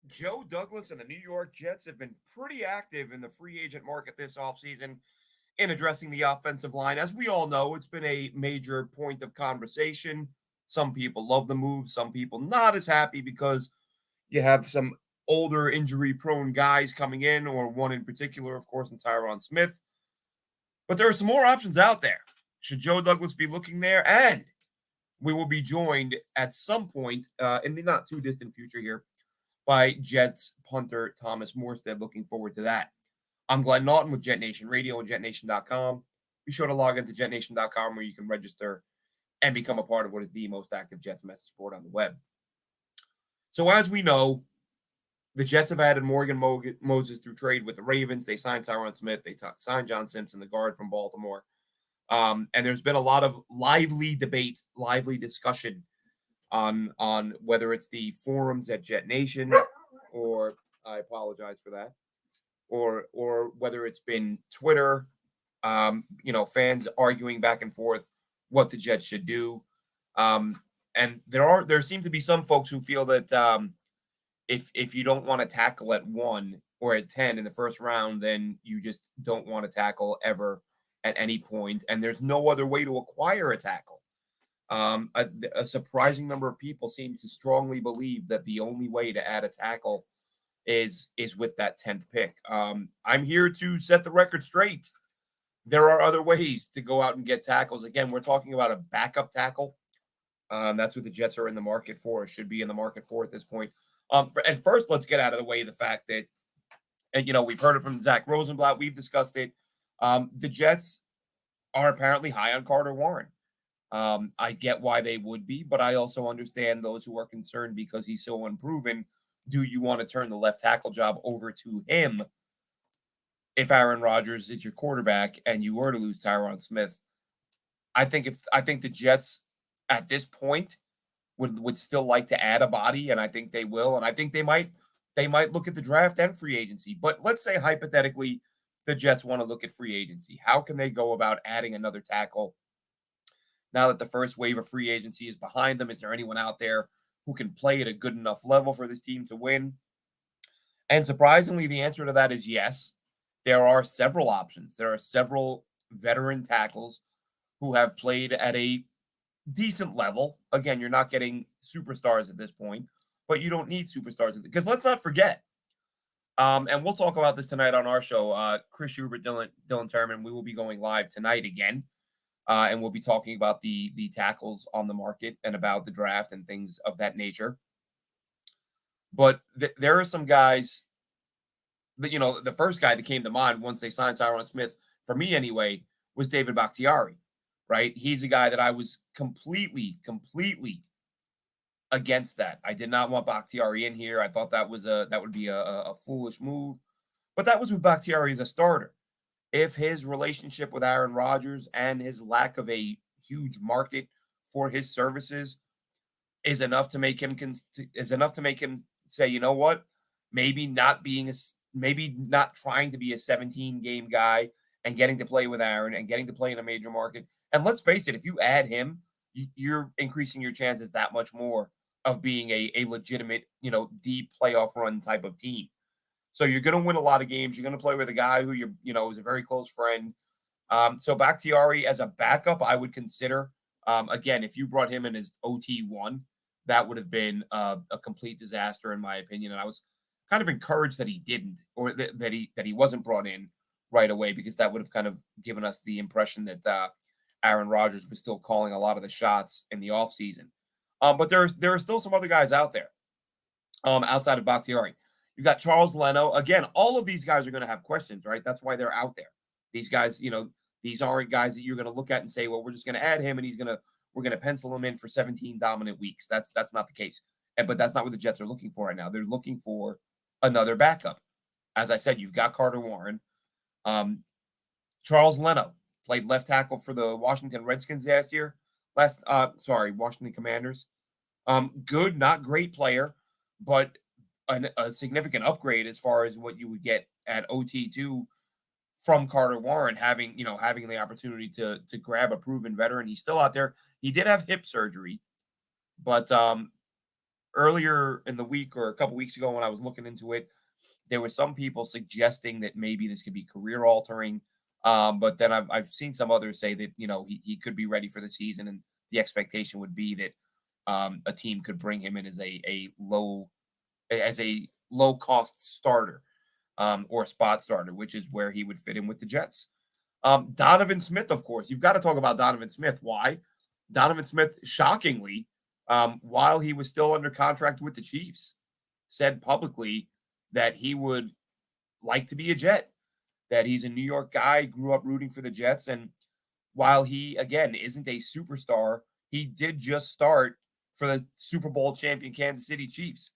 Joe Douglas and the New York Jets have been pretty active in the free agent market this offseason in addressing the offensive line. As we all know, it's been a major point of conversation. Some people love the move, some people not as happy because you have some older injury prone guys coming in, or one in particular, of course, in Tyron Smith. But there are some more options out there. Should Joe Douglas be looking there? And we will be joined at some point in the not too distant future here by Jets punter Thomas Morstead. Looking forward to that. I'm Glenn Naughton with Jet Nation Radio and JetNation.com. Be sure to log into JetNation.com where you can register and become a part of what is the most active Jets message board on the web. So as we know, the Jets have added Morgan Moses through trade with the Ravens. They signed Tyron Smith. They signed John Simpson, the guard from Baltimore. And there's been a lot of lively debate, lively discussion on whether it's the forums at Jet Nation, or I apologize for that, or whether it's been Twitter, fans arguing back and forth what the Jets should do. And there seem to be some folks who feel that if you don't want to tackle at 1 or at 10 in the first round, then you just don't want to tackle ever at any point, and there's no other way to acquire a tackle. A surprising number of people seem to strongly believe that the only way to add a tackle is with that 10th pick. I'm here to set the record straight. There are other ways to go out and get tackles. Again, we're talking about a backup tackle. That's what the Jets are in the market for, or should be in the market for at this point. And first, let's get out of the way the fact that, and we've heard it from Zach Rosenblatt. We've discussed it. The Jets are apparently high on Carter Warren. I get why they would be, but I also understand those who are concerned because he's so unproven. Do you want to turn the left tackle job over to him if Aaron Rodgers is your quarterback and you were to lose Tyron Smith? I think the Jets at this point would still like to add a body, and I think they will, and I think they might look at the draft and free agency. But let's say hypothetically the Jets want to look at free agency. How can they go about adding another tackle now that the first wave of free agency is behind them? Is there anyone out there who can play at a good enough level for this team to win? And surprisingly, the answer to that is yes. There are several options. There are several veteran tackles who have played at a decent level. Again, you're not getting superstars at this point, but you don't need superstars because let's not forget. And we'll talk about this tonight on our show. Chris Schubert, Dylan Terman, we will be going live tonight again. And we'll be talking about the tackles on the market and about the draft and things of that nature. But there are some guys that, the first guy that came to mind once they signed Tyron Smith, for me anyway, was David Bakhtiari, right? He's a guy that I was completely against that. I did not want Bakhtiari in here. I thought that would be a foolish move. But that was with Bakhtiari as a starter. If his relationship with Aaron Rodgers and his lack of a huge market for his services is enough to make him say, you know what, maybe not trying to be a 17 game guy and getting to play with Aaron and getting to play in a major market. And let's face it, if you add him, you're increasing your chances that much more of being a legitimate, deep playoff run type of team. So you're going to win a lot of games. You're going to play with a guy who is a very close friend. So Bakhtiari as a backup, I would consider. Again, if you brought him in as OT1, that would have been a complete disaster in my opinion. And I was kind of encouraged that he didn't, or that he wasn't brought in right away, because that would have kind of given us the impression that Aaron Rodgers was still calling a lot of the shots in the offseason. But there are still some other guys out there outside of Bakhtiari. You got Charles Leno. Again, all of these guys are going to have questions, right? That's why they're out there. These guys, these aren't guys that you're going to look at and say, well, we're just going to add him and we're going to pencil him in for 17 dominant weeks. That's not the case. But that's not what the Jets are looking for right now. They're looking for another backup. As I said, you've got Carter Warren. Charles Leno played left tackle for the Washington Redskins last year. Washington Commanders. Good, not great player, but a significant upgrade as far as what you would get at OT2 from Carter Warren, having the opportunity to grab a proven veteran. He's still out there. He did have hip surgery, but earlier in the week or a couple weeks ago when I was looking into it, there were some people suggesting that maybe this could be career altering. But then I've seen some others say that, he could be ready for the season, and the expectation would be that a team could bring him in as a low cost starter, or spot starter, which is where he would fit in with the Jets. Donovan Smith, of course, you've got to talk about Donovan Smith. Why? Donovan Smith, shockingly, while he was still under contract with the Chiefs, said publicly that he would like to be a Jet, that he's a New York guy, grew up rooting for the Jets. And while he, again, isn't a superstar, he did just start for the Super Bowl champion Kansas City Chiefs.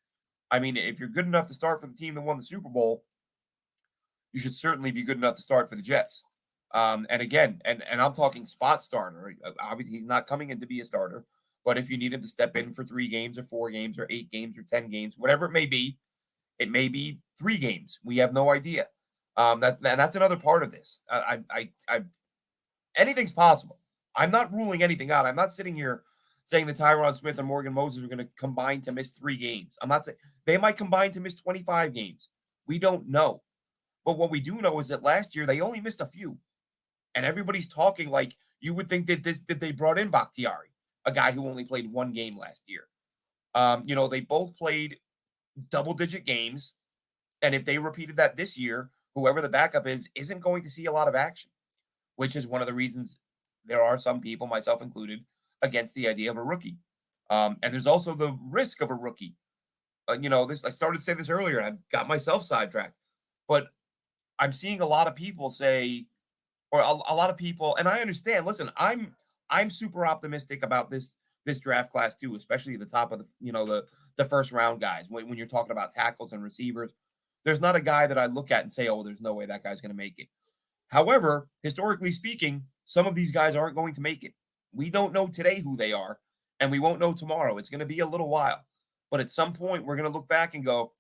I mean, if you're good enough to start for the team that won the Super Bowl, you should certainly be good enough to start for the Jets. And again, and I'm talking spot starter. Obviously, he's not coming in to be a starter, but if you need him to step in for 3 games or 4 games or 8 games or 10 games, whatever it may be 3 games. We have no idea. That's another part of this. Anything's possible. I'm not ruling anything out. I'm not sitting here saying that Tyron Smith and Morgan Moses are going to combine to miss 3 games. I'm not saying they might combine to miss 25 games. We don't know. But what we do know is that last year they only missed a few. And everybody's talking like you would think that they brought in Bakhtiari, a guy who only played 1 game last year. They both played double-digit games. And if they repeated that this year, whoever the backup is, isn't going to see a lot of action, which is one of the reasons there are some people, myself included, against the idea of a rookie. And there's also the risk of a rookie. I started to say this earlier, and I got myself sidetracked. But I'm seeing a lot of people say, or a lot of people, and I understand. Listen, I'm super optimistic about this draft class too, especially at the top of the first round guys. When you're talking about tackles and receivers, there's not a guy that I look at and say, oh, there's no way that guy's going to make it. However, historically speaking, some of these guys aren't going to make it. We don't know today who they are, and we won't know tomorrow. It's going to be a little while. But at some point, we're going to look back and go,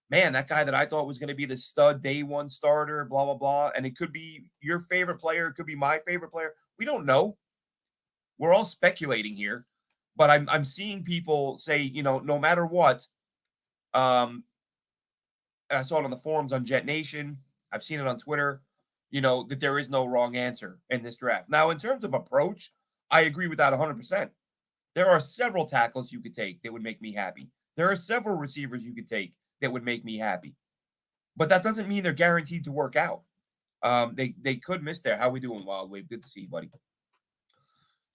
man, that guy that I thought was going to be the stud day one starter, blah, blah, blah. And it could be your favorite player. It could be my favorite player. We don't know. We're all speculating here. But I'm seeing people say, no matter what, and I saw it on the forums on Jet Nation. I've seen it on Twitter, that there is no wrong answer in this draft. Now, in terms of approach, I agree with that 100%. There are several tackles you could take that would make me happy. There are several receivers you could take that would make me happy. But that doesn't mean they're guaranteed to work out. They could miss there. How we doing, Wild Wave? Good to see you, buddy.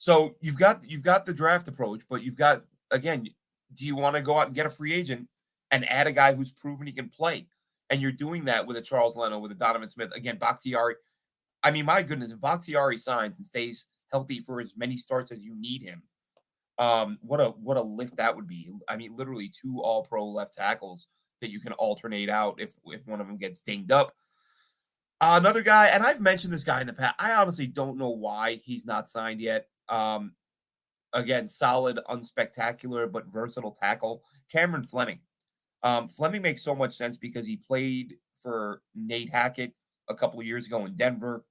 So you've got the draft approach, but you've got, again, do you want to go out and get a free agent and add a guy who's proven he can play? And you're doing that with a Charles Leno, with a Donovan Smith. Again, Bakhtiari. I mean, my goodness, if Bakhtiari signs and stays healthy for as many starts as you need him, what a lift that would be. I mean, literally 2 all-pro left tackles that you can alternate out if one of them gets dinged up. Another guy, and I've mentioned this guy in the past. I honestly don't know why he's not signed yet. Again, solid, unspectacular, but versatile tackle, Cameron Fleming. Fleming makes so much sense because he played for Nate Hackett a couple of years ago in Denver,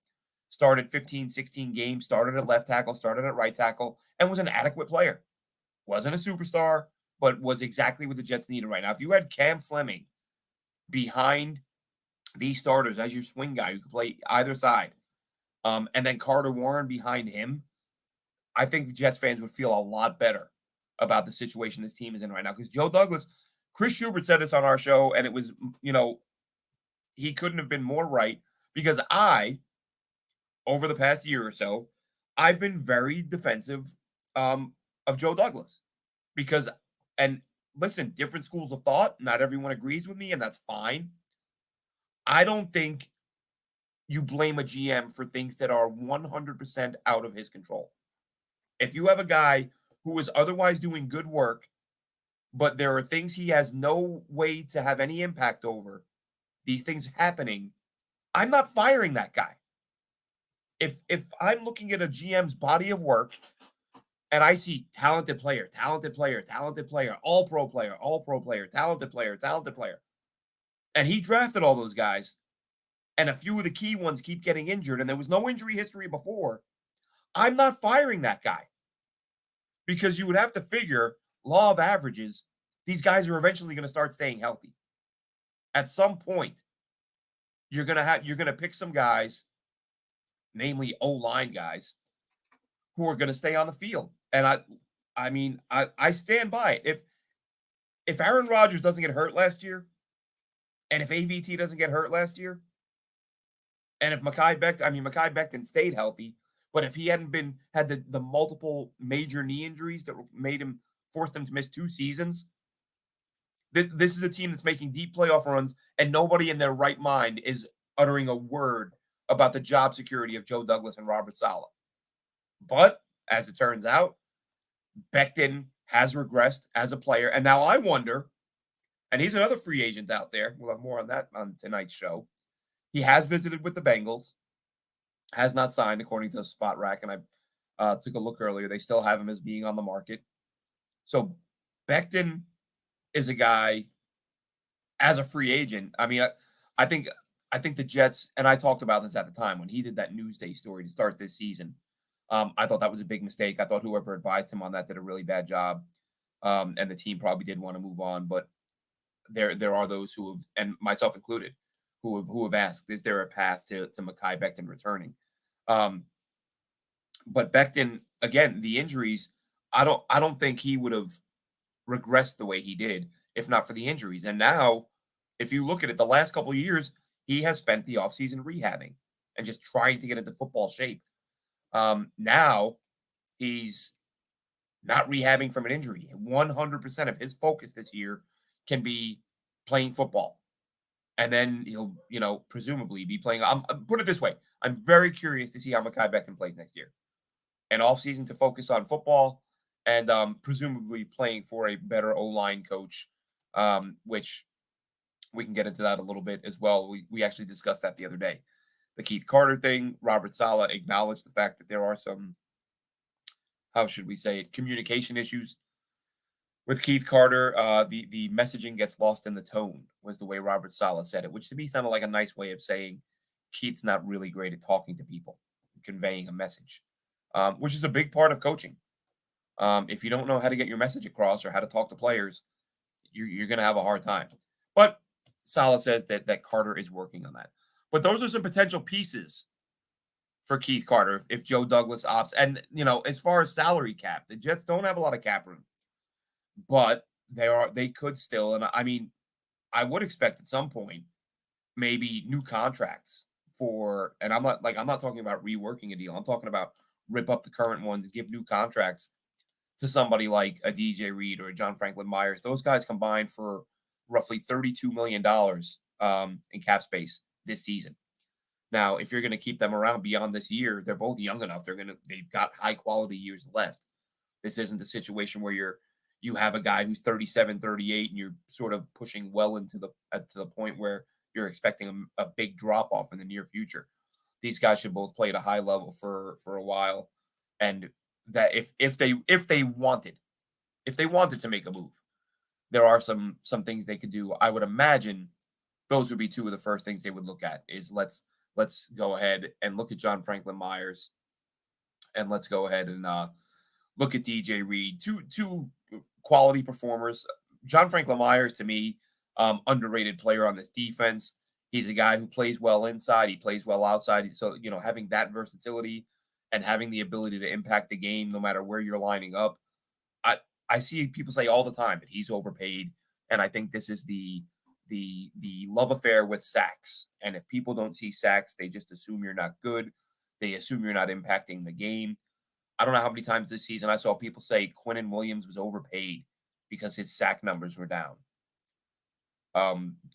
started 15, 16 games, started at left tackle, started at right tackle, and was an adequate player. Wasn't a superstar, but was exactly what the Jets needed right now. If you had Cam Fleming behind these starters as your swing guy who could play either side, and then Carter Warren behind him, I think the Jets fans would feel a lot better about the situation this team is in right now. Because Joe Douglas, Chris Schubert said this on our show, and it was, he couldn't have been more right, because over the past year or so, I've been very defensive of Joe Douglas. Because, and listen, different schools of thought, not everyone agrees with me, and that's fine. I don't think you blame a GM for things that are 100% out of his control. If you have a guy who is otherwise doing good work, but there are things he has no way to have any impact over, these things happening, I'm not firing that guy. If I'm looking at a GM's body of work and I see talented player, all-pro player, talented player, and he drafted all those guys, and a few of the key ones keep getting injured, and there was no injury history before, I'm not firing that guy. Because you would have to figure, law of averages, these guys are eventually going to start staying healthy. At some point, you're gonna pick some guys, namely O-line guys, who are going to stay on the field. And I stand by it. If Aaron Rodgers doesn't get hurt last year, and if AVT doesn't get hurt last year, and if Mekhi Becton stayed healthy, but if he hadn't had the multiple major knee injuries that forced him to miss 2 seasons, this is a team that's making deep playoff runs, and nobody in their right mind is uttering a word about the job security of Joe Douglas and Robert Saleh. But as it turns out, Becton has regressed as a player, and now I wonder, and he's another free agent out there. We'll have more on that on tonight's show. He has visited with the Bengals, has not signed according to Spot Rack, and I took a look earlier. They still have him as being on the market. So Becton is a guy as a free agent. I mean, I think the Jets, and I talked about this at the time when he did that Newsday story to start this season. I thought that was a big mistake. I thought whoever advised him on that did a really bad job, and the team probably did want to move on. But there are those who have, and myself included, who have asked, is there a path to Mekhi Becton returning? But Becton, again, the injuries, I don't think he would have regressed the way he did if not for the injuries. And now, if you look at it, the last couple of years, he has spent the offseason rehabbing and just trying to get into football shape. Now he's not rehabbing from an injury. 100% of his focus this year can be playing football. And then he'll, presumably be playing. Put it this way. I'm very curious to see how Mekhi Becton plays next year. An offseason to focus on football and presumably playing for a better O-line coach, which we can get into that a little bit as well. We actually discussed that the other day. The Keith Carter thing, Robert Saleh acknowledged the fact that there are some, how should we say it, communication issues with Keith Carter. The messaging gets lost in the tone was the way Robert Saleh said it, which to me sounded like a nice way of saying Keith's not really great at talking to people, conveying a message, which is a big part of coaching. If you don't know how to get your message across or how to talk to players, you're going to have a hard time. But Saleh says that Carter is working on that. But those are some potential pieces for Keith Carter if Joe Douglas opts. And, as far as salary cap, the Jets don't have a lot of cap room. But they could still. And I mean, I would expect at some point maybe new contracts and I'm not talking about reworking a deal. I'm talking about rip up the current ones, give new contracts to somebody like a DJ Reed or a John Franklin Myers. Those guys combined for roughly $32 million in cap space this season. Now, if you're going to keep them around beyond this year, they're both young enough. They've got high quality years left. This isn't a situation where you have a guy who's 37, 38, and you're sort of pushing well to the point where you're expecting a big drop off in the near future. These guys should both play at a high level for a while, and that if they wanted to make a move, there are some things they could do. I would imagine those would be two of the first things they would look at is let's go ahead and look at John Franklin Myers, and let's go ahead and look at DJ Reed. Two quality performers. John Franklin Myers, to me, underrated player on this defense. He's a guy who plays well inside. He plays well outside. So, having that versatility and having the ability to impact the game no matter where you're lining up. I see people say all the time that he's overpaid, and I think this is the love affair with sacks. And if people don't see sacks, they just assume you're not good. They assume you're not impacting the game. I don't know how many times this season I saw people say Quinnen Williams was overpaid because his sack numbers were down.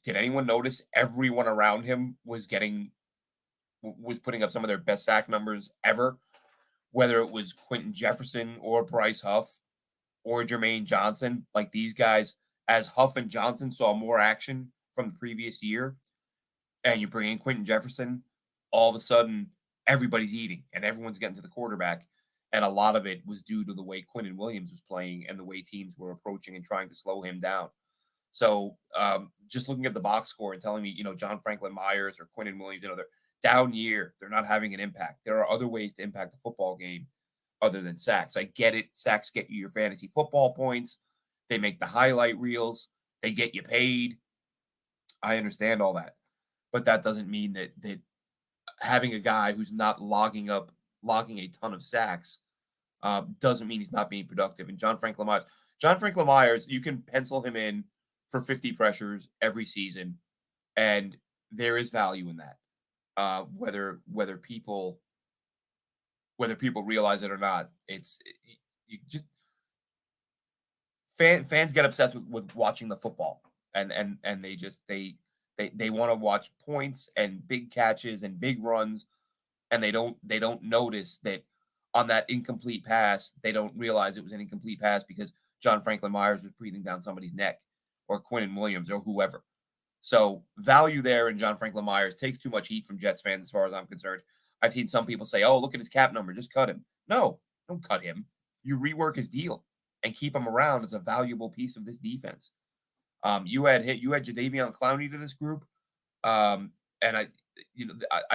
Did anyone notice everyone around him was putting up some of their best sack numbers ever? Whether it was Quentin Jefferson or Bryce Huff or Jermaine Johnson, like these guys, as Huff and Johnson saw more action from the previous year, and you bring in Quentin Jefferson, all of a sudden everybody's eating and everyone's getting to the quarterback. And a lot of it was due to the way Quinnen Williams was playing and the way teams were approaching and trying to slow him down. So just looking at the box score and telling me, John Franklin Myers or Quinnen Williams, they're down year. They're not having an impact. There are other ways to impact the football game other than sacks. I get it. Sacks get you your fantasy football points. They make the highlight reels. They get you paid. I understand all that. But that doesn't mean that having a guy who's not logging a ton of sacks doesn't mean he's not being productive. And John Franklin Myers, you can pencil him in for 50 pressures every season, and there is value in that. Whether people realize it or not, you just fans get obsessed with watching the football, and they want to watch points and big catches and big runs, and they don't notice that on that incomplete pass, they don't realize it was an incomplete pass because John Franklin Myers was breathing down somebody's neck, or Quinnen Williams, or whoever. So value there in John Franklin Myers takes too much heat from Jets fans, as far as I'm concerned. I've seen some people say, "Oh, look at his cap number, just cut him." No, don't cut him. You rework his deal and keep him around as a valuable piece of this defense. You had Jadeveon Clowney to this group, and I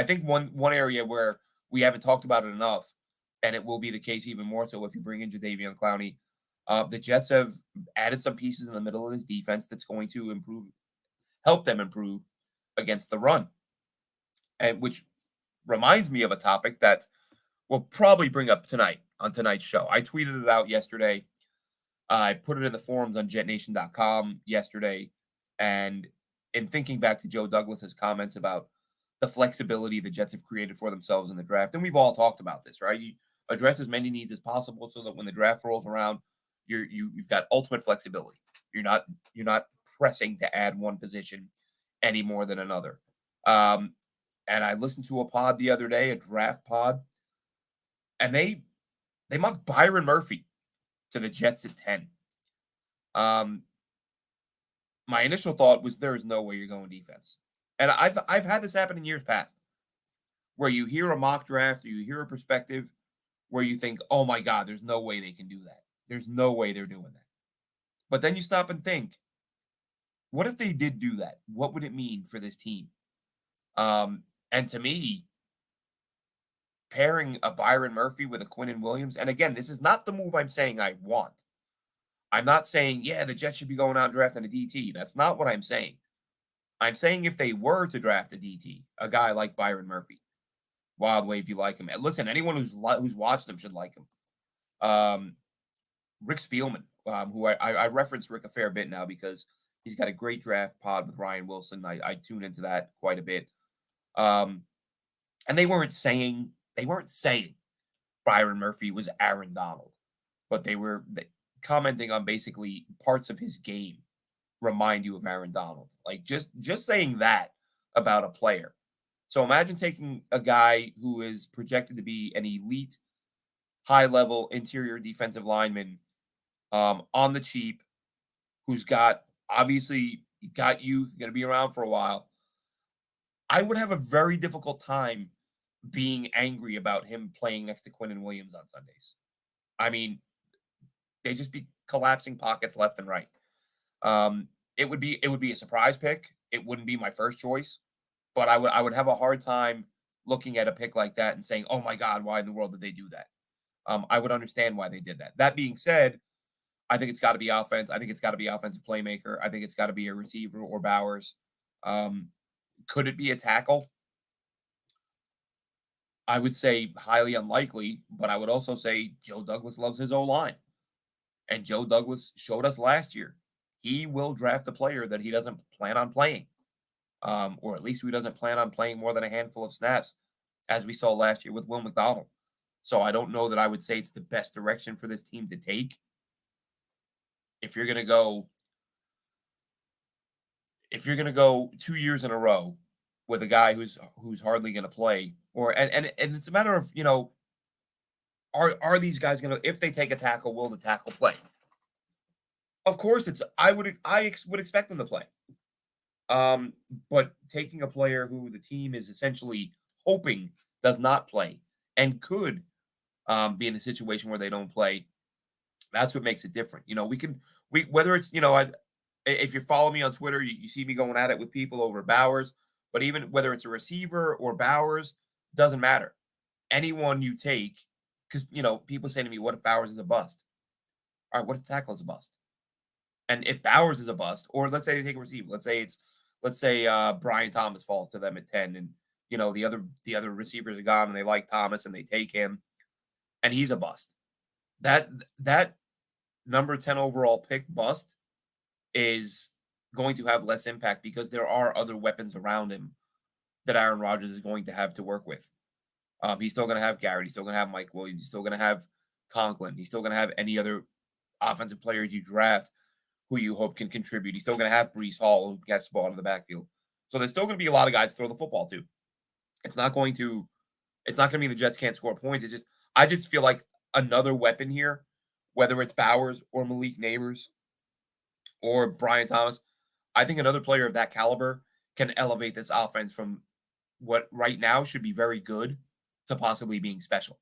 think one area where we haven't talked about it enough, and it will be the case even more so if you bring in Jadeveon Clowney. The Jets have added some pieces in the middle of this defense that's going to help them improve against the run, and which reminds me of a topic that we'll probably bring up tonight on tonight's show. I tweeted it out yesterday. I put it in the forums on jetnation.com yesterday, and in thinking back to Joe Douglas's comments about the flexibility the Jets have created for themselves in the draft, and we've all talked about this, right? You address as many needs as possible so that when the draft rolls around, you've got ultimate flexibility. You're not pressing to add one position any more than another. And I listened to a pod the other day, a draft pod, and they mocked Byron Murphy to the Jets at 10. My initial thought was there is no way you're going defense. And I've had this happen in years past, where you hear a mock draft or you hear a perspective where you think, "Oh my God, there's no way they can do that. There's no way they're doing that." But then you stop and think, what if they did do that? What would it mean for this team? And to me, pairing a Byron Murphy with a Quinnen Williams, and again, this is not the move I'm saying I want. I'm not saying, yeah, the Jets should be going out and drafting a DT. That's not what I'm saying. I'm saying if they were to draft a DT, a guy like Byron Murphy, wild way if you like him. And listen, anyone who's watched him should like him. Rick Spielman, who I reference Rick a fair bit now because he's got a great draft pod with Ryan Wilson. I tune into that quite a bit. And they weren't saying Byron Murphy was Aaron Donald, but they were commenting on basically parts of his game remind you of Aaron Donald. Like just saying that about a player. So imagine taking a guy who is projected to be an elite, high-level interior defensive lineman on the cheap, who's got youth, going to be around for a while. I would have a very difficult time being angry about him playing next to Quinnen Williams on Sundays. I mean, they just be collapsing pockets left and right. It would be a surprise pick. It wouldn't be my first choice, but I would have a hard time looking at a pick like that and saying, "Oh my God, why in the world did they do that?" I would understand why they did that. That being said, I think it's got to be offense. I think it's got to be offensive playmaker. I think it's got to be a receiver or Bowers. Could it be a tackle? I would say highly unlikely, but I would also say Joe Douglas loves his O-line. And Joe Douglas showed us last year he will draft a player that he doesn't plan on playing, or at least he doesn't plan on playing more than a handful of snaps, as we saw last year with Will McDonald. So I don't know that I would say it's the best direction for this team to take. If you're going to go 2 years in a row with a guy who's hardly going to play, and it's a matter of, are these guys going to, if they take a tackle, will the tackle play? Of course, I would expect them to play. But taking a player who the team is essentially hoping does not play and could be in a situation where they don't play, that's what makes it different. Whether it's, if you follow me on Twitter, you see me going at it with people over Bowers, but even whether it's a receiver or Bowers, doesn't matter. Anyone you take, because, people say to me, what if Bowers is a bust? All right, what if tackle is a bust? And if Bowers is a bust, or let's say they take a receiver, let's say Brian Thomas falls to them at 10, and the other receivers are gone, and they like Thomas and they take him, and he's a bust. That number 10 overall pick bust is going to have less impact because there are other weapons around him that Aaron Rodgers is going to have to work with. He's still going to have Garrett. He's still going to have Mike Williams. He's still going to have Conklin. He's still going to have any other offensive players you draft who you hope can contribute. He's still going to have Breece Hall who gets the ball in the backfield. So there's still going to be a lot of guys to throw the football to. It's not going to mean the Jets can't score points. I just feel like another weapon here, whether it's Bowers or Malik Neighbors or Brian Thomas, I think another player of that caliber can elevate this offense from what right now should be very good to possibly being special.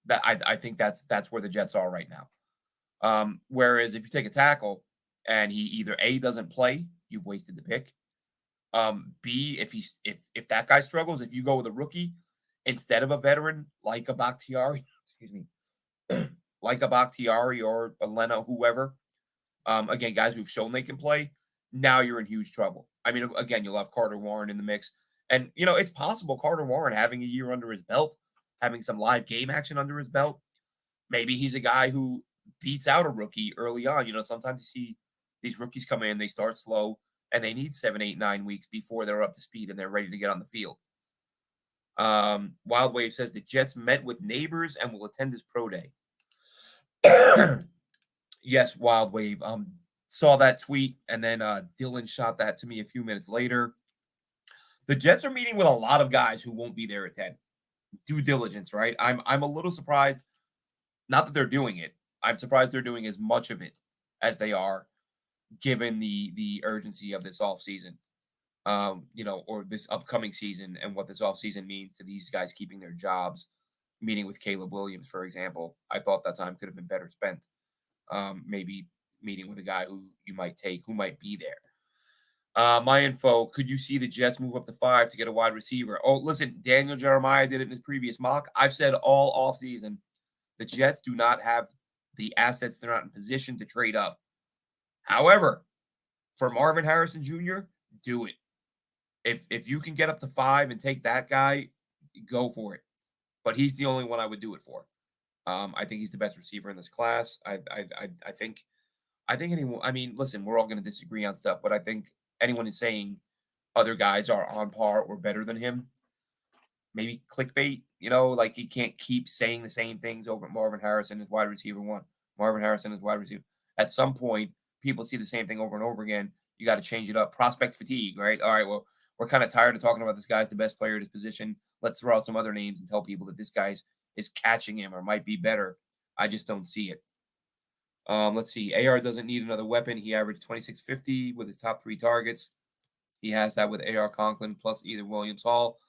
That I think that's where the Jets are right now. Whereas if you take a tackle and he either A, doesn't play, you've wasted the pick. B, if that guy struggles, if you go with a rookie instead of a veteran like a Bakhtiari, excuse me, like a Bakhtiari or a Leno, whoever, again, guys who've shown they can play, now you're in huge trouble. I mean, again, you'll have Carter Warren in the mix. And, it's possible Carter Warren having a year under his belt, having some live game action under his belt, maybe he's a guy who beats out a rookie early on. Sometimes you see these rookies come in, they start slow, and they need 7, 8, 9 weeks before they're up to speed and they're ready to get on the field. Wild Wave says the Jets met with Neighbors and will attend his pro day. Yes, Wild Wave. Saw that tweet, and then Dylan shot that to me a few minutes later. The Jets are meeting with a lot of guys who won't be there at 10. Due diligence, right? I'm a little surprised. Not that they're doing it. I'm surprised they're doing as much of it as they are, given the urgency of this offseason. Or this upcoming season and what this offseason means to these guys keeping their jobs. Meeting with Caleb Williams, for example. I thought that time could have been better spent. Maybe meeting with a guy who you might take, who might be there. My info, could you see the Jets move up to 5 to get a wide receiver? Oh, listen, Daniel Jeremiah did it in his previous mock. I've said all offseason, the Jets do not have the assets. They're not in position to trade up. However, for Marvin Harrison Jr., do it. If you can get up to 5 and take that guy, go for it. But he's the only one I would do it for. I think he's the best receiver in this class. I think anyone. I mean, listen, we're all going to disagree on stuff, but I think anyone is saying other guys are on par or better than him. Maybe clickbait, like you can't keep saying the same things over. Marvin Harrison is wide receiver 1. Marvin Harrison is wide receiver. At some point, people see the same thing over and over again. You got to change it up. Prospect fatigue, right? All right, well, we're kind of tired of talking about this guy's the best player at his position. Let's throw out some other names and tell people that this guy is catching him or might be better. I just don't see it. Let's see. AR doesn't need another weapon. He averaged 2650 with his top 3 targets. He has that with AR Conklin plus either Williams Hall.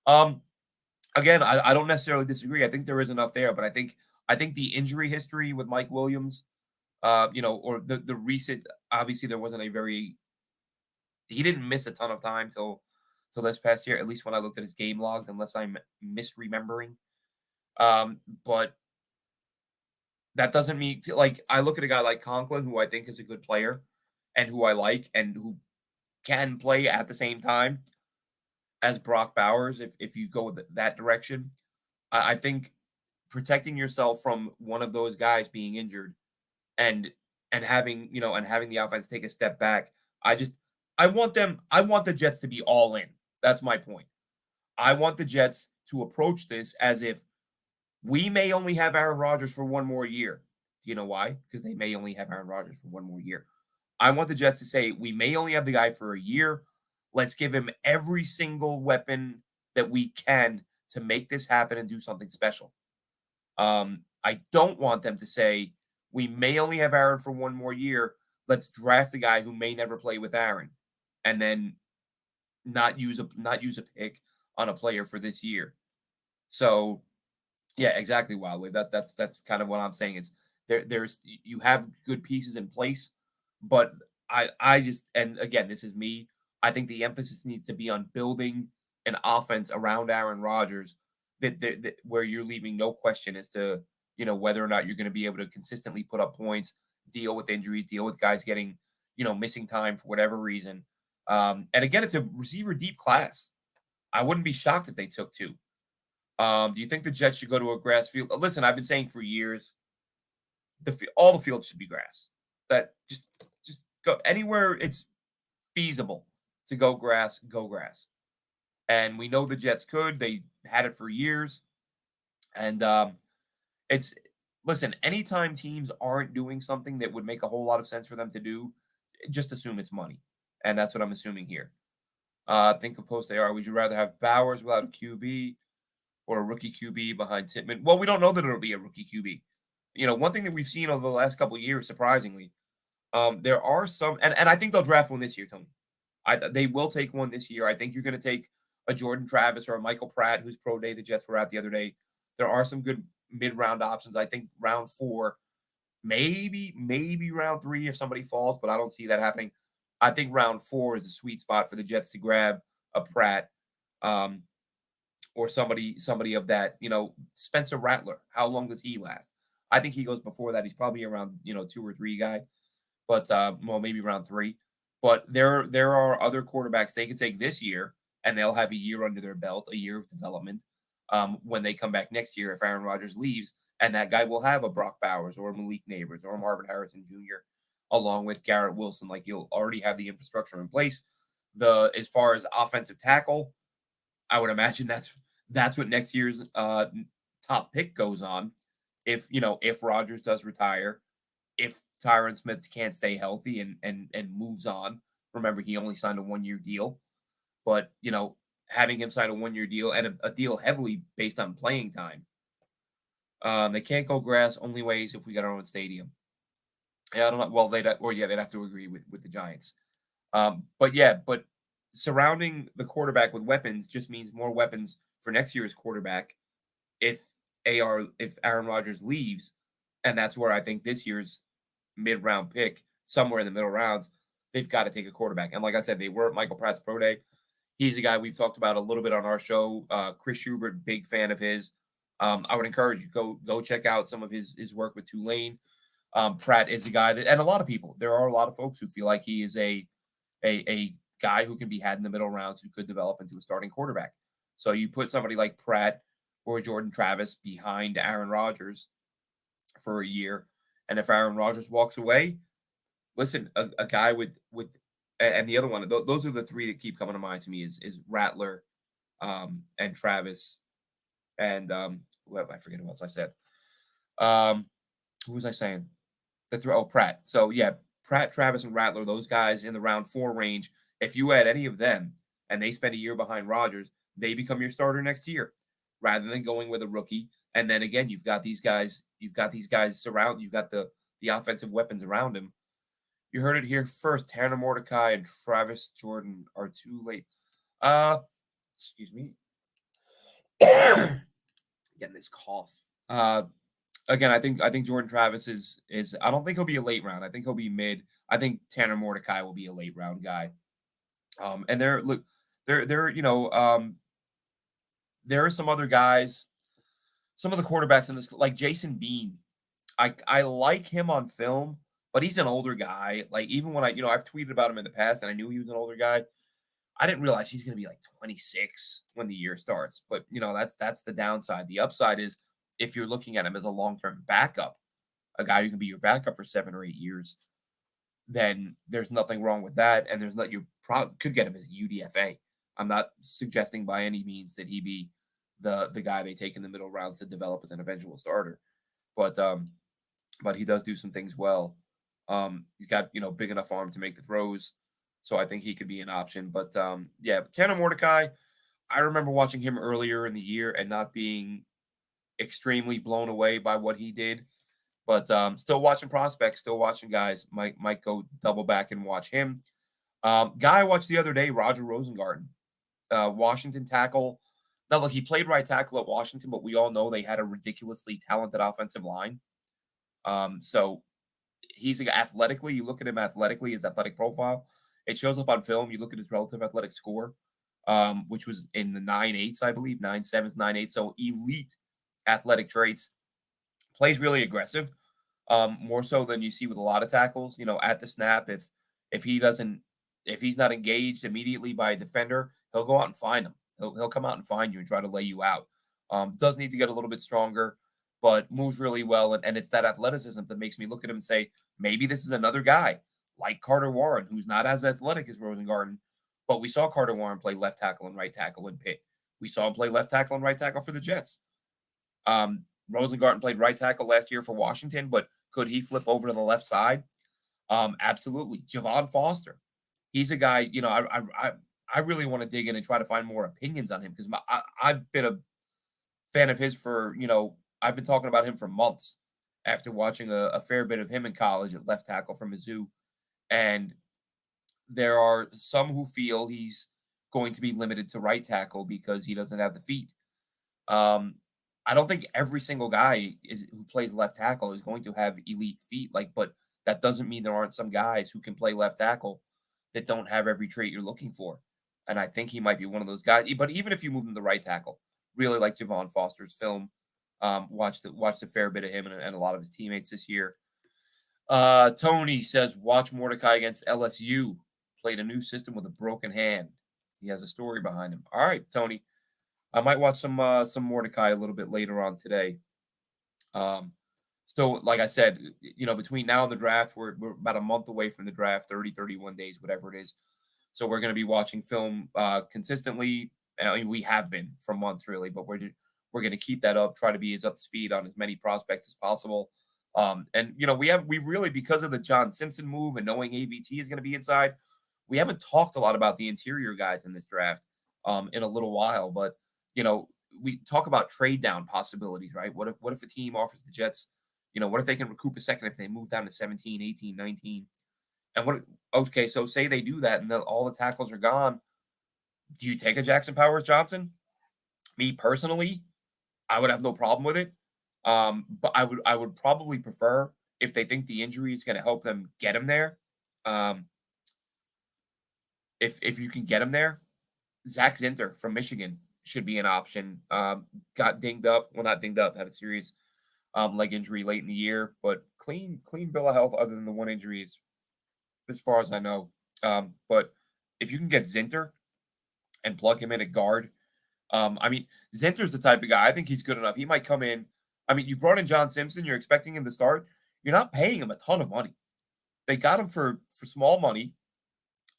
Again, I don't necessarily disagree. I think there is enough there, but I think the injury history with Mike Williams, or the recent, obviously there wasn't he didn't miss a ton of time till this past year, at least when I looked at his game logs, unless I'm misremembering. But that doesn't mean, like, I look at a guy like Conklin, who I think is a good player and who I like and who can play at the same time as Brock Bowers, if you go with that direction. I think protecting yourself from one of those guys being injured and having the offense take a step back. I want the Jets to be all in. That's my point. I want the Jets to approach this as if we may only have Aaron Rodgers for one more year. Do you know why? Because they may only have Aaron Rodgers for one more year. I want the Jets to say, we may only have the guy for a year. Let's give him every single weapon that we can to make this happen and do something special. I don't want them to say, we may only have Aaron for one more year. Let's draft a guy who may never play with Aaron and then not use a pick on a player for this year. So, yeah, exactly, Wildway. That's kind of what I'm saying. It's there's you have good pieces in place, but I just, and again, this is me. I think the emphasis needs to be on building an offense around Aaron Rodgers that where you're leaving no question as to whether or not you're going to be able to consistently put up points, deal with injuries, deal with guys getting, missing time for whatever reason. And again, it's a receiver deep class. I wouldn't be shocked if they took two. Do you think the Jets should go to a grass field? Listen, I've been saying for years, all the fields should be grass. That just go anywhere it's feasible to go grass, go grass. And we know the Jets could. They had it for years. And it's listen, anytime teams aren't doing something that would make a whole lot of sense for them to do, just assume it's money. And that's what I'm assuming here. Think of post they are. Would you rather have Bowers without a QB or a rookie QB behind Tittman? Well, we don't know that it'll be a rookie QB. One thing that we've seen over the last couple of years, surprisingly, there are some, and I think they'll draft one this year, Tony. They will take one this year. I think you're going to take a Jordan Travis or a Michael Pratt, whose pro day the Jets were at the other day. There are some good mid-round options. I think round 4, maybe round 3 if somebody falls, but I don't see that happening. I think round 4 is a sweet spot for the Jets to grab a Pratt or somebody of that. Spencer Rattler. How long does he last? I think he goes before that. He's probably around 2 or 3 guy, but maybe round 3. But there are other quarterbacks they can take this year, and they'll have a year under their belt, a year of development. When they come back next year, if Aaron Rodgers leaves, and that guy will have a Brock Bowers or a Malik Neighbors or a Marvin Harrison Jr. along with Garrett Wilson, like you'll already have the infrastructure in place. As far as offensive tackle, I would imagine that's what next year's top pick goes on. If Rodgers does retire, if Tyron Smith can't stay healthy and moves on. Remember, he only signed a 1-year deal, but having him sign a 1-year deal and a deal heavily based on playing time. They can't go grass. Only ways if we got our own stadium. Yeah, I don't know. Well, they'd have to agree with the Giants. But surrounding the quarterback with weapons just means more weapons for next year's quarterback. If Aaron Rodgers leaves, and that's where I think this year's mid-round pick, somewhere in the middle rounds, they've got to take a quarterback. And like I said, they were at Michael Pratt's pro day. He's a guy we've talked about a little bit on our show. Chris Schubert, big fan of his. I would encourage you go check out some of his work with Tulane. Pratt is a guy that, and a lot of people, there are a lot of folks who feel like he is a guy who can be had in the middle rounds who could develop into a starting quarterback. So you put somebody like Pratt or Jordan Travis behind Aaron Rodgers for a year, and if Aaron Rodgers walks away, listen, a guy with and the other one, those are the 3 that keep coming to mind to me is Rattler, and Travis, and I forget who else I said. Who was I saying? Pratt. So yeah, Pratt, Travis, and Rattler, those guys in the round 4 range. If you add any of them and they spend a year behind Rodgers, they become your starter next year, rather than going with a rookie. And then again, you've got these guys surround. You've got the offensive weapons around him. You heard it here first. Tanner Mordecai and Travis Jordan are too late. Excuse me. Getting this cough. Again, I think Jordan Travis is. I don't think he'll be a late round. I think he'll be mid. I think Tanner Mordecai will be a late round guy. And there are some other guys, some of the quarterbacks in this, like Jason Bean. I like him on film, but he's an older guy. Like even when I've tweeted about him in the past, and I knew he was an older guy. I didn't realize he's going to be like 26 when the year starts. But that's the downside. The upside is if you're looking at him as a long-term backup, a guy who can be your backup for 7 or 8 years, then there's nothing wrong with that. And you could get him as a UDFA. I'm not suggesting by any means that he be the guy they take in the middle rounds to develop as an eventual starter. But he does do some things well. He's got, big enough arm to make the throws. So I think he could be an option. But Tanner Mordecai, I remember watching him earlier in the year and not being extremely blown away by what he did. But still watching prospects, still watching guys. Might go double back and watch him. Guy I watched the other day, Roger Rosengarten, Washington tackle. Now, look, he played right tackle at Washington, but we all know they had a ridiculously talented offensive line. So he's athletically, you look at him athletically, his athletic profile, it shows up on film. You look at his relative athletic score, which was in the 9.8s, I believe, 9.7s, 9.8s. So elite athletic traits. Plays really aggressive. more so than you see with a lot of tackles. At the snap, if he doesn't, if he's not engaged immediately by a defender, he'll go out and find him. He'll come out and find you and try to lay you out. Does need to get a little bit stronger, but moves really well, and it's that athleticism that makes me look at him and say maybe this is another guy like Carter Warren, who's not as athletic as Rosengarten, but we saw Carter Warren play left tackle and right tackle in Pitt. We saw him play left tackle and right tackle for the Jets. Rosengarten played right tackle last year for Washington, but could he flip over to the left side? Absolutely. Javon Foster. He's a guy, I really want to dig in and try to find more opinions on him because I've been a fan of his for, I've been talking about him for months after watching a fair bit of him in college at left tackle from Mizzou. And there are some who feel he's going to be limited to right tackle because he doesn't have the feet. I don't think every single guy who plays left tackle is going to have elite feet. But that doesn't mean there aren't some guys who can play left tackle that don't have every trait you're looking for. And I think he might be one of those guys. But even if you move him to right tackle, really like Javon Foster's film. Watched a fair bit of him and a lot of his teammates this year. Tony says, watch Mordecai against LSU. Played a new system with a broken hand. He has a story behind him. All right, Tony. I might watch some Mordecai a little bit later on today. Still, like I said, between now and the draft, we're about a month away from the draft, 30, 31 days, whatever it is. So we're going to be watching film consistently. We have been for months, really, but we're going to keep that up, try to be as up to speed on as many prospects as possible. We've really, because of the John Simpson move and knowing AVT is going to be inside, we haven't talked a lot about the interior guys in this draft in a little while, but we talk about trade down possibilities, right? What if a team offers the Jets, what if they can recoup a second if they move down to 17, 18, 19? And so say they do that and all the tackles are gone. Do you take a Jackson Powers Johnson? Me personally, I would have no problem with it. But I would probably prefer if they think the injury is going to help them get him there. If you can get him there, Zach Zinter from Michigan should be an option. Got dinged up. Well, not dinged up. Had a serious leg injury late in the year, but clean bill of health other than the one injury, as far as I know. But if you can get Zinter and plug him in at guard, Zinter's the type of guy. I think he's good enough. He might come in. You brought in John Simpson. You're expecting him to start. You're not paying him a ton of money. They got him for small money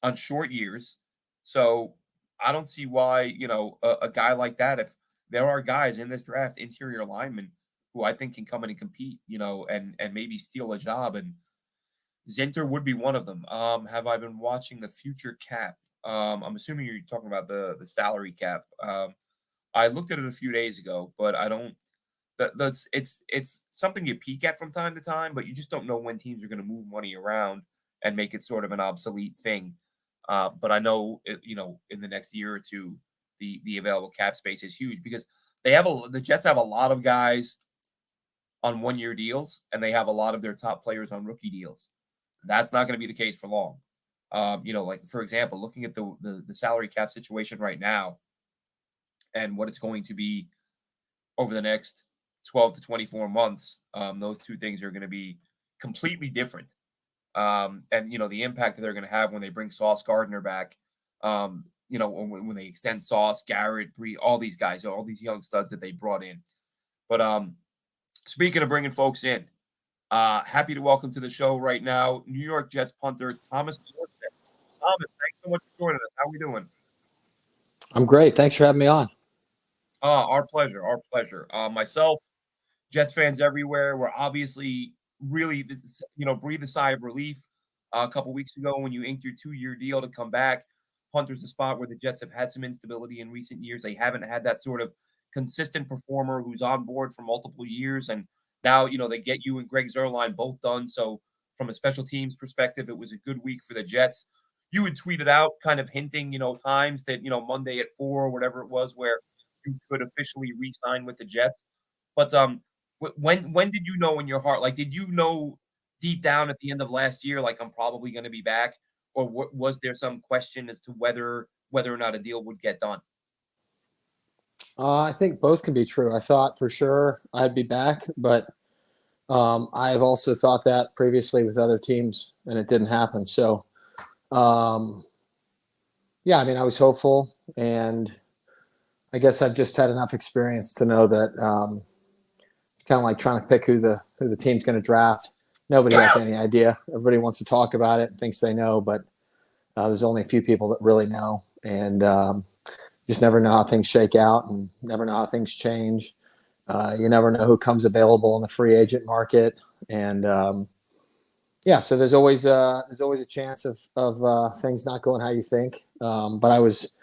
on short years. So I don't see why, a guy like that, if there are guys in this draft, interior linemen, who I think can come in and compete, and maybe steal a job. And Zinter would be one of them. Have I been watching the future cap? I'm assuming you're talking about the salary cap. I looked at it a few days ago, but I don't. It's something you peek at from time to time, but you just don't know when teams are going to move money around and make it sort of an obsolete thing. But I know, in the next year or two, the available cap space is huge because the Jets have a lot of guys on 1-year deals, and they have a lot of their top players on rookie deals. That's not going to be the case for long. Like for example, looking at the salary cap situation right now and what it's going to be over the next 12 to 24 months, those two things are going to be completely different. And the impact that they're going to have when they bring Sauce Gardner back, when they extend Sauce, Garrett, Bree, all these guys, all these young studs that they brought in. But speaking of bringing folks in, happy to welcome to the show right now, New York Jets punter Thomas Morstead. Thomas, thanks so much for joining us. How are we doing? I'm great. Thanks for having me on. Our pleasure. Our pleasure. Myself, Jets fans everywhere. We're obviously really, breathe a sigh of relief. A couple weeks ago when you inked your 2-year deal to come back, Punter's the spot where the Jets have had some instability in recent years. They haven't had that sort of consistent performer who's on board for multiple years. And now, they get you and Greg Zuerlein both done. So from a special teams perspective, it was a good week for the Jets. You had tweeted out kind of hinting, times that, Monday at 4 or whatever it was where you could officially re-sign with the Jets. But when did you know in your heart, did you know deep down at the end of last year, I'm probably going to be back? Or was there some question as to whether or not a deal would get done? I think both can be true. I thought for sure I'd be back, but I've also thought that previously with other teams, and it didn't happen. So, um, yeah, I mean, I was hopeful, and I guess I've just had enough experience to know that it's kind of like trying to pick who the team's going to draft. Nobody has any idea. Everybody wants to talk about it and thinks they know, but there's only a few people that really know, and just never know how things shake out, and never know how things change. You never know who comes available in the free agent market, and yeah, so there's always a chance of things not going how you think. But I was,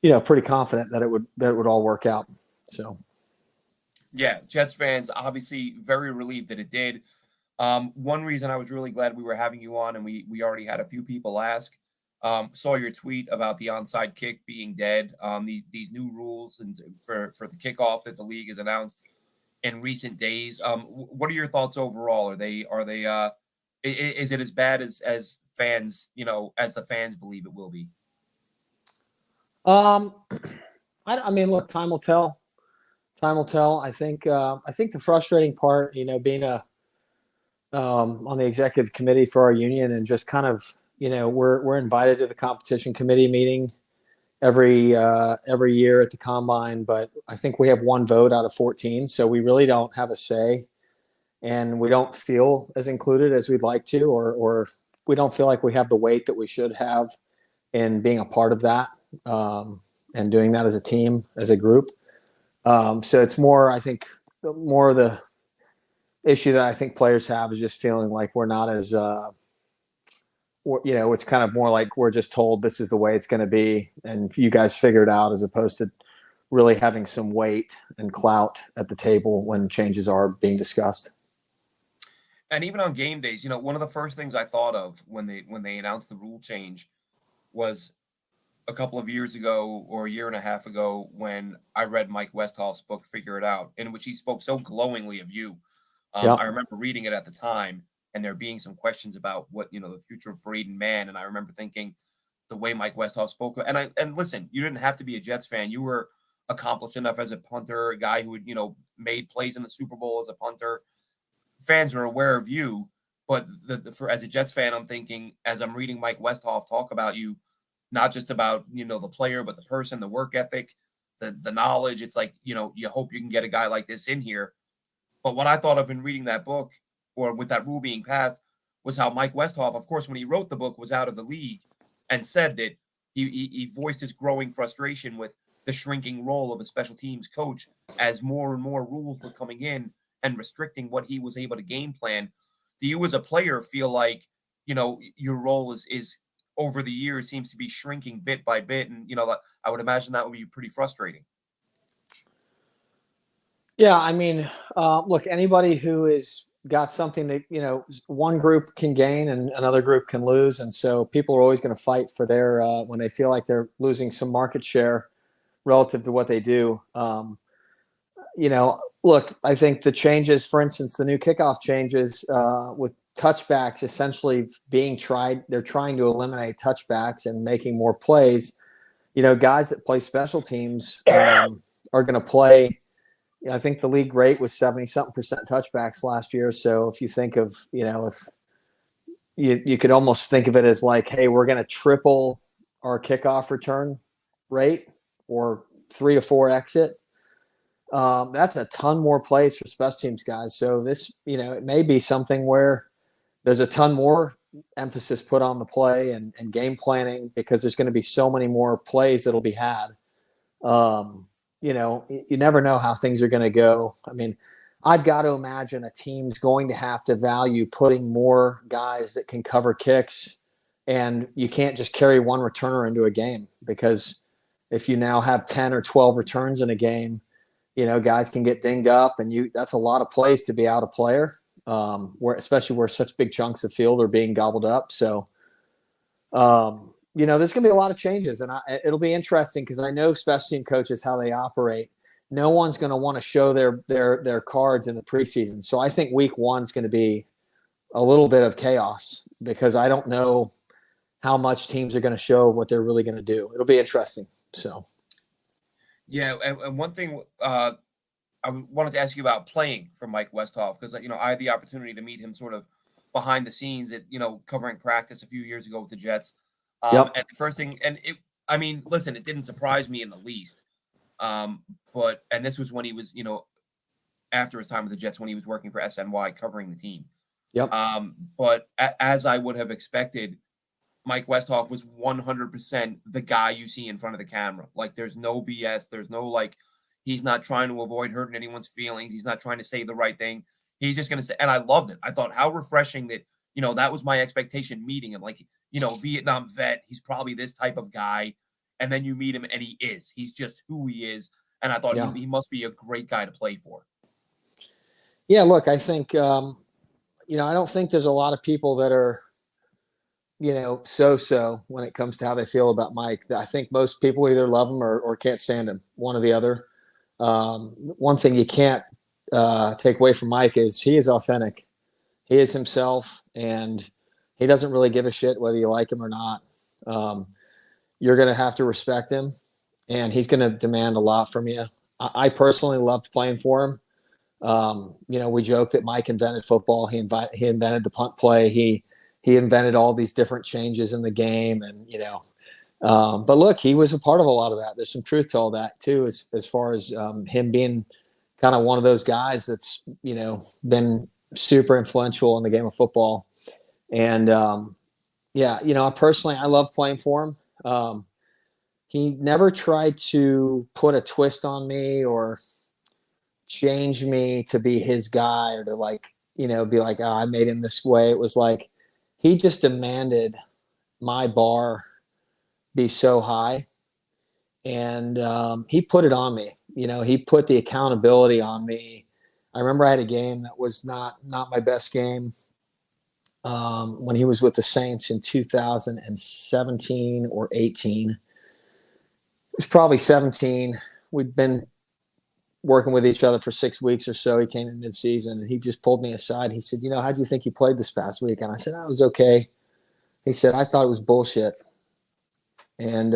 pretty confident that it would all work out. So Yeah, Jets fans obviously very relieved that it did. One reason I was really glad we were having you on, and we already had a few people ask. Saw your tweet about the onside kick being dead. These new rules and for the kickoff that the league has announced in recent days. What are your thoughts overall? Is it as bad as fans, as the fans believe it will be? um, I mean, look, time will tell. Time will tell. I think the frustrating part, being on the executive committee for our union, and just kind of, we're invited to the competition committee meeting every year at the combine, but I think we have one vote out of 14, so we really don't have a say, and we don't feel as included as we'd like to, or we don't feel like we have the weight that we should have in being a part of that, and doing that as a team, as a group. So it's more, I think, more of the issue that I think players have is just feeling like we're not as it's kind of more like we're just told this is the way it's going to be, and you guys figure it out, as opposed to really having some weight and clout at the table when changes are being discussed. And even on game days, one of the first things I thought of when they announced the rule change was a couple of years ago, or a year and a half ago, when I read Mike Westhoff's book Figure It Out, in which he spoke so glowingly of you. Yeah. I remember reading it at the time, and there being some questions about what the future of Braden Mann, and I remember thinking the way Mike Westhoff spoke, and listen, you didn't have to be a Jets fan. You were accomplished enough as a punter, a guy who had made plays in the Super Bowl as a punter. Fans are aware of you, but as a Jets fan, I'm thinking, as I'm reading Mike Westhoff talk about you, not just about the player, but the person, the work ethic, the knowledge. It's like you hope you can get a guy like this in here. But what I thought of in reading that book, or with that rule being passed, was how Mike Westhoff, of course, when he wrote the book, was out of the league, and said that he voiced his growing frustration with the shrinking role of a special teams coach as more and more rules were coming in and restricting what he was able to game plan. Do you, as a player, feel like your role is over the years seems to be shrinking bit by bit, and I would imagine that would be pretty frustrating. Yeah, I mean, look, anybody who is got something that one group can gain and another group can lose, and so people are always going to fight for their when they feel like they're losing some market share relative to what they do. Look, I think the changes, for instance, the new kickoff changes with touchbacks essentially being tried. They're trying to eliminate touchbacks and making more plays. Guys that play special teams are going to play. I think the league rate was 70-something% touchbacks last year. So if you think of, if you could almost think of it as like, hey, we're going to triple our kickoff return rate, or 3 to 4 exit. That's a ton more plays for special teams guys. So this, it may be something where there's a ton more emphasis put on the play and game planning, because there's going to be so many more plays that'll be had. You never know how things are going to go. I mean, I've got to imagine a team's going to have to value putting more guys that can cover kicks, and you can't just carry one returner into a game, because if you now have 10 or 12 returns in a game, guys can get dinged up, and that's a lot of plays to be out a player, especially where such big chunks of field are being gobbled up. So, there's going to be a lot of changes, and it'll be interesting, because I know special team coaches, how they operate. No one's going to want to show their cards in the preseason. So I think week 1 is going to be a little bit of chaos, because I don't know how much teams are going to show what they're really going to do. It'll be interesting. So, yeah, and one thing wanted to ask you about playing for Mike Westhoff because I had the opportunity to meet him sort of behind the scenes at covering practice a few years ago with the Jets. Yep. And the first thing, and I mean, listen, it didn't surprise me in the least. But this was when he was after his time with the Jets when he was working for SNY covering the team. Yep. But as I would have expected, Mike Westhoff was 100% the guy you see in front of the camera. Like, there's no BS. There's no, like, he's not trying to avoid hurting anyone's feelings. He's not trying to say the right thing. He's just going to say, and I loved it. I thought how refreshing that, that was my expectation meeting him. Like, Vietnam vet, he's probably this type of guy. And then you meet him and he is. He's just who he is. And I thought he must be a great guy to play for. Yeah, look, I think, I don't think there's a lot of people that are, so when it comes to how they feel about Mike. I think most people either love him or can't stand him, one or the other. One thing you can't take away from Mike is he is authentic. He is himself, and he doesn't really give a shit whether you like him or not. You're going to have to respect him, and he's going to demand a lot from you. I personally loved playing for him. We joke that Mike invented football. He invented the punt play. He invented all these different changes in the game, and but look, he was a part of a lot of that. There's some truth to all that too, as far as him being kind of one of those guys that's been super influential in the game of football. And personally, I love playing for him. He never tried to put a twist on me or change me to be his guy or to be like, oh, I made him this way. It was like he just demanded my bar be so high, and he put it on me. He put the accountability on me. I remember I had a game that was not my best game when he was with the Saints in 2017 or 18. It was probably 17. We'd been working with each other for 6 weeks or so. He came in mid-season, and he just pulled me aside. He said, how do you think you played this past week? And I said, I was okay. He said, I thought it was bullshit. And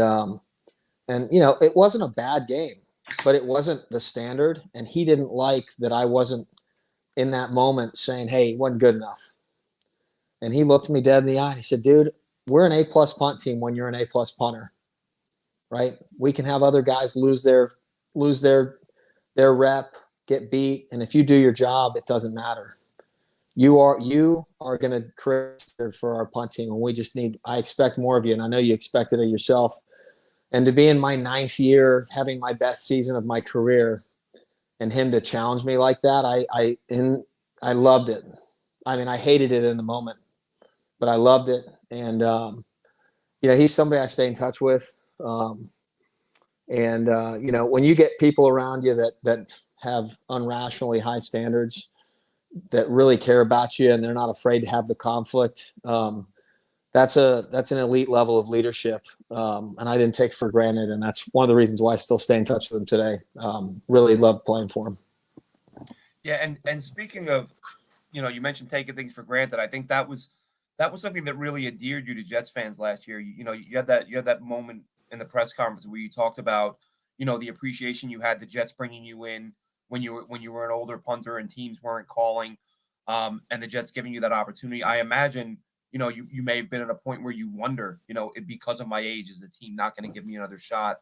it wasn't a bad game, but it wasn't the standard. And he didn't like that I wasn't in that moment saying, hey, it wasn't good enough. And he looked me dead in the eye and he said, dude, we're an A+ punt team when you're an A+ punter, right? We can have other guys lose their rep, get beat. And if you do your job, it doesn't matter. You are going to create for our punt team. And I expect more of you. And I know you expected it yourself. And to be in my 9th year, having my best season of my career, and him to challenge me like that, I loved it. I mean, I hated it in the moment, but I loved it. And, he's somebody I stay in touch with. When you get people around you that have unrationally high standards, that really care about you, and they're not afraid to have the conflict, that's an elite level of leadership. And I didn't take it for granted. And that's one of the reasons why I still stay in touch with him today. Really love playing for him. Yeah. And speaking of, you mentioned taking things for granted. I think that was something that really endeared you to Jets fans last year. You had that moment in the press conference where you talked about, the appreciation you had the Jets bringing you in when you were an older punter and teams weren't calling, and the Jets giving you that opportunity. I imagine, you may have been at a point where you wonder, because of my age, is the team not going to give me another shot?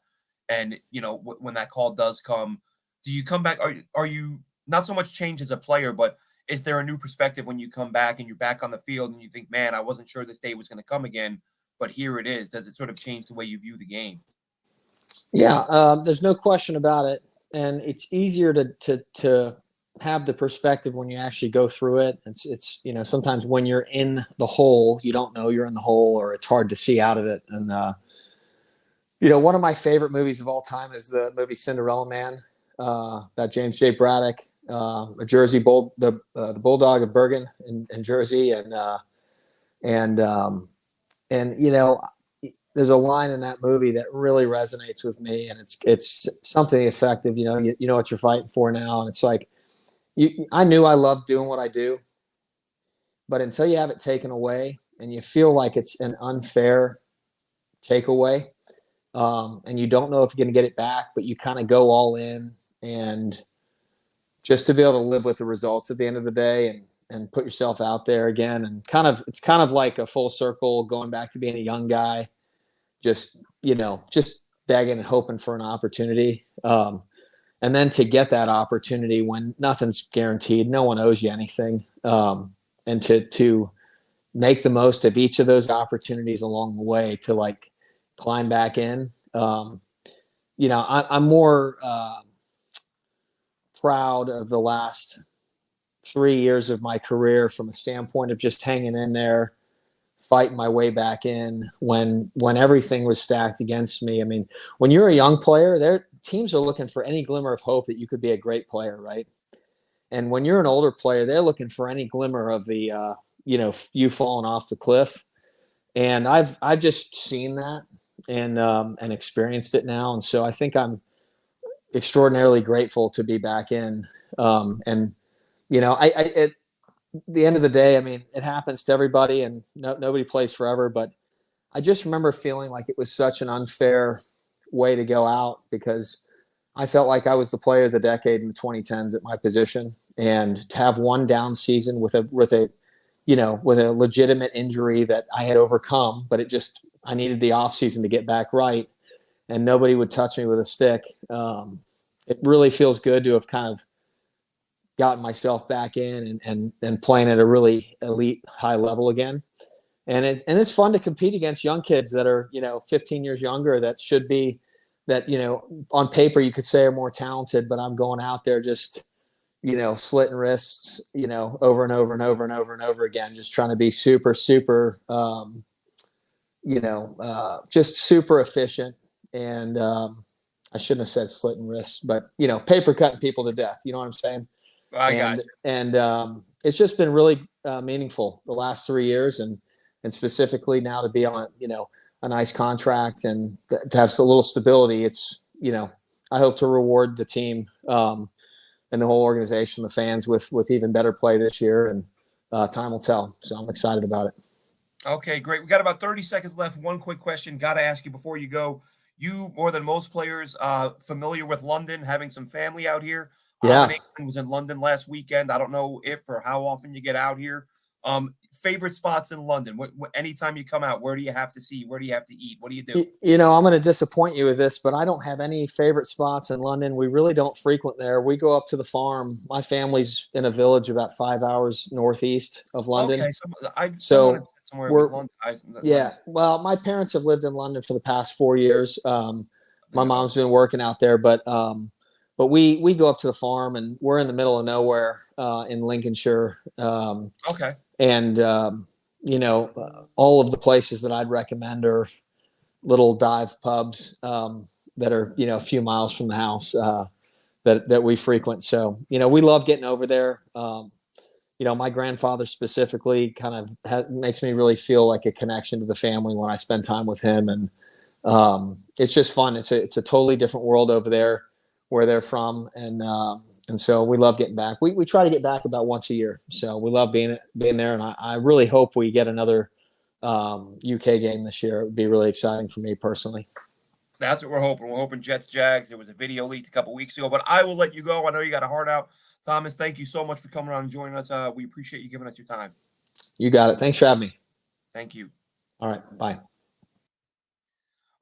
And, when that call does come, do you come back? Are you not so much change as a player, but is there a new perspective when you come back and you're back on the field and you think, man, I wasn't sure this day was going to come again, but here it is? Does it sort of change the way you view the game? Yeah, there's no question about it. And it's easier to have the perspective when you actually go through it. It's sometimes when you're in the hole, you don't know you're in the hole, or it's hard to see out of it. And one of my favorite movies of all time is the movie Cinderella Man, about James J. Braddock, a Jersey bull, the Bulldog of Bergen in Jersey, and there's a line in that movie that really resonates with me, and it's something effective. You know what you're fighting for now, and it's like, I knew I loved doing what I do, but until you have it taken away and you feel like it's an unfair takeaway, and you don't know if you're going to get it back, but you kind of go all in, and just to be able to live with the results at the end of the day and put yourself out there again. And it's kind of like a full circle going back to being a young guy, just begging and hoping for an opportunity. And then to get that opportunity when nothing's guaranteed, no one owes you anything. And to make the most of each of those opportunities along the way to like climb back in. I'm more proud of the last 3 years of my career from a standpoint of just hanging in there, fighting my way back in when everything was stacked against me. I mean, when you're a young player, their teams are looking for any glimmer of hope that you could be a great player, right? And when you're an older player, they're looking for any glimmer of the you falling off the cliff. And I've just seen that and experienced it now, and so I think I'm extraordinarily grateful to be back in. And at the end of the day, I mean, it happens to everybody, and nobody plays forever. But I just remember feeling like it was such an unfair way to go out because I felt like I was the player of the decade in the 2010s at my position, and to have one down season with a legitimate injury that I had overcome, but I needed the off season to get back right, and nobody would touch me with a stick. It really feels good to have kind of gotten myself back in and playing at a really elite high level again. And it's fun to compete against young kids that are, 15 years younger that should be that, on paper you could say are more talented, but I'm going out there just, slitting wrists, over and over and over and over and over again, just trying to be super, super, just super efficient. And I shouldn't have said slitting wrists, but, paper cutting people to death. You know what I'm saying? I got you. And it's just been really meaningful the last 3 years, and specifically now to be on, a nice contract and to have a little stability. It's, I hope to reward the team and the whole organization, the fans with even better play this year, and time will tell. So I'm excited about it. Okay, great. We got about 30 seconds left. One quick question. Got to ask you before you go. You, more than most players, familiar with London, having some family out here. Yeah. I was in London last weekend. I don't know if or how often you get out here. Favorite spots in London? Anytime you come out, where do you have to see? Where do you have to eat? What do you do? I'm going to disappoint you with this, but I don't have any favorite spots in London. We really don't frequent there. We go up to the farm. My family's in a village about 5 hours northeast of London. Okay, so somewhere it was London. Yeah. Well, my parents have lived in London for the past 4 years. My mom's been working out there, but we go up to the farm, and we're in the middle of nowhere in Lincolnshire. Okay. And all of the places that I'd recommend are little dive pubs that are a few miles from the house that we frequent. So we love getting over there. My grandfather specifically kind of makes me really feel like a connection to the family when I spend time with him, and it's just fun. It's a totally different world over there where they're from, and so we love getting back. We try to get back about once a year, so we love being there, and I really hope we get another UK game this year. It would be really exciting for me personally. That's what we're hoping. We're hoping Jets Jags. There was a video leaked a couple weeks ago, but I will let you go. I know you got a heart out. Thomas, thank you so much for coming on and joining us. We appreciate you giving us your time. You got it. Thanks for having me. Thank you. All right. Bye.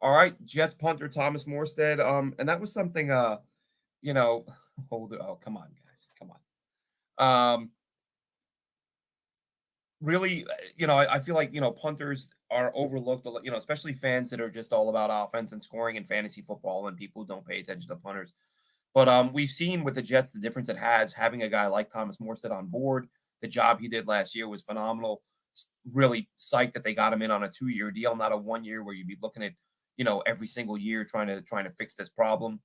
All right. Jets punter Thomas Morstead. And that was something, come on, guys. Come on. Really, I feel like, punters are overlooked, especially fans that are just all about offense and scoring in fantasy football, and people don't pay attention to punters. But we've seen with the Jets the difference it has having a guy like Thomas Morstead on board. The job he did last year was phenomenal. Really psyched that they got him in on a 2-year deal, not a 1 year where you'd be looking at, every single year trying to fix this problem.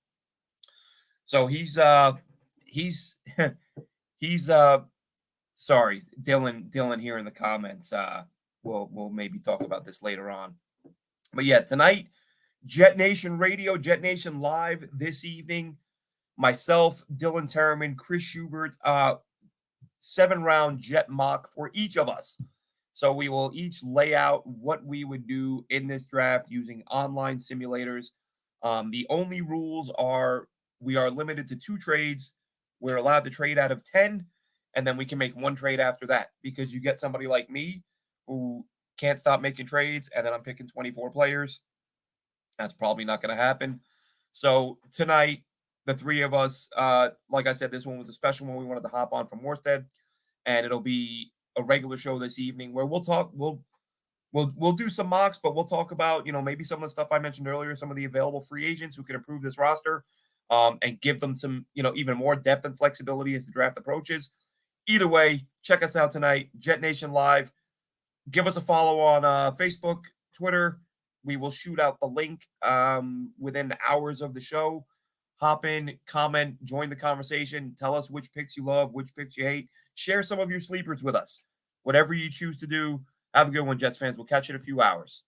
So he's sorry, Dylan here in the comments. We'll maybe talk about this later on. But yeah, tonight, Jet Nation Radio, Jet Nation Live this evening. Myself, Dylan Terraman, Chris Schubert, 7-round Jet mock for each of us. So we will each lay out what we would do in this draft using online simulators. The only rules are we are limited to 2 trades we're allowed to trade out of 10, and then we can make one trade after that, because you get somebody like me who can't stop making trades, and then I'm picking 24 players. That's probably not going to happen. So tonight, the three of us, like I said, this one was a special one we wanted to hop on from Morstead, and it'll be a regular show this evening where we'll talk. We'll do some mocks, but we'll talk about, maybe some of the stuff I mentioned earlier, some of the available free agents who can improve this roster, and give them some, even more depth and flexibility as the draft approaches. Either way, check us out tonight, Jet Nation Live. Give us a follow on Facebook, Twitter. We will shoot out the link within hours of the show. Hop in, comment, join the conversation. Tell us which picks you love, which picks you hate. Share some of your sleepers with us. Whatever you choose to do. Have a good one, Jets fans. We'll catch you in a few hours.